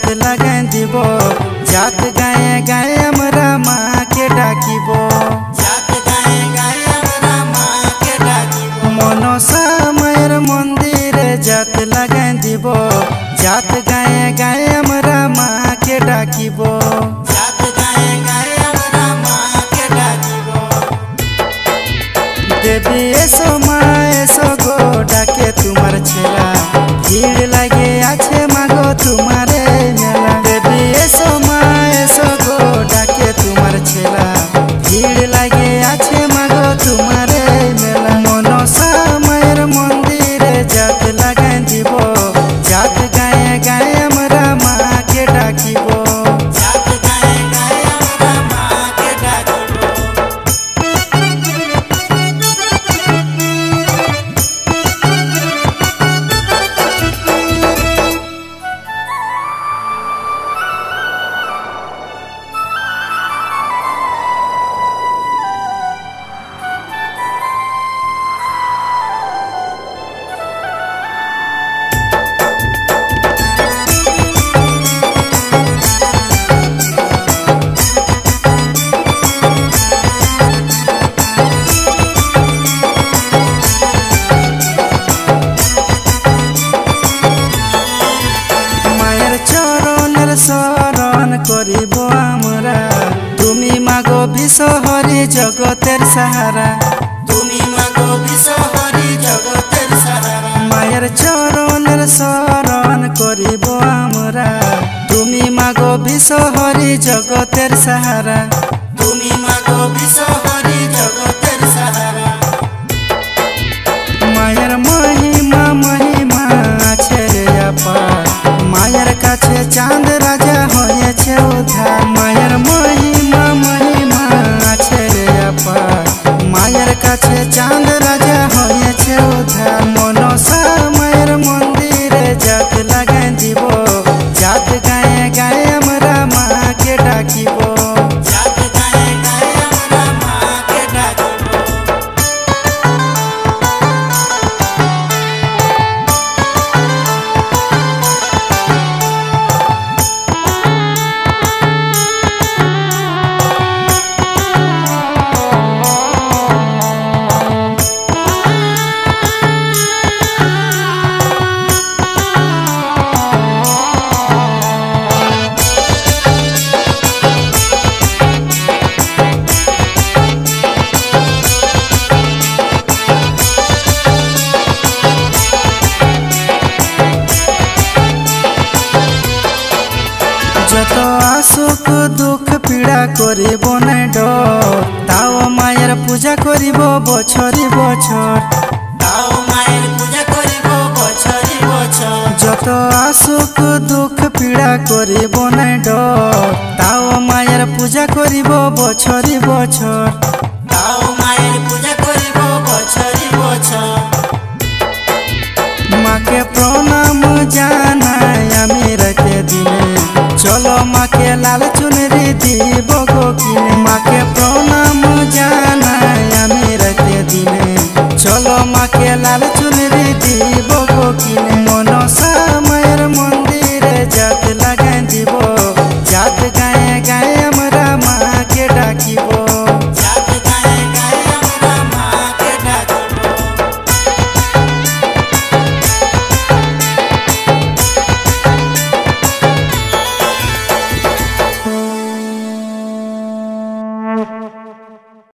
जात लगाई দিব जात गाए गाए हमरा माँ के डाकिब जात गाए गाए हमरा माँ के डाकिब मनसा मायर मंदिर जात लगाई দিব जात गाए गाए हमरा माँ के डाकिब जात गाए गाए हमरा माँ के डाकिब देवी एसो माँ एसो गो डाके तुम्हार छेला भीड़ लगे आछे मागो तुम्हारे मेला देवी एसो माँ एसो गो डाके तुम्हार छेला भीड़ लगे आछे मागो तुम्हारे मेला मनसा मायर मंदिर जात लगाई দিব जात गाए गाए हमरा माँ के डाकिब जात गाए गाए हमरा माँ के डाकिब शरण करिब हमरा तुमी मागो विश्वहरि जगतेर सहारा तुमी मागो विश्वहरि जगतेर सहारा मायर चरणेर शरण करिब हमरा तुमी मागो विश्वहरि जगतेर सहारा तुमी मागो विश्वहरि जगतेर सहारा मायर महिमा महिमा आछे रे अपार मायर काछे चांद राजा হয়েছে উদ্ধার মায়ের মহিমা মহিমা আছে রে অপার মায়ের কাছে চাঁদ রাজা হয়েছে উদ্ধার মনসা মায়ের মন্দিরে জাত লাগাই দিব জাত গায়ে গায়ে আমরা মাকে ডাকিব জাত গায়ে গায়ে আমরা মাকে ডাকিব যত আসুক দুঃখ পীড়া করিব না ডর তাও মায়ের পূজা করিব বছরি বছর তাও মায়ের পূজা করিব বছরি বছর যত আসুক দুঃখ পীড়া করিব না ডর তাও মায়ের পূজা করিব বছরি বছর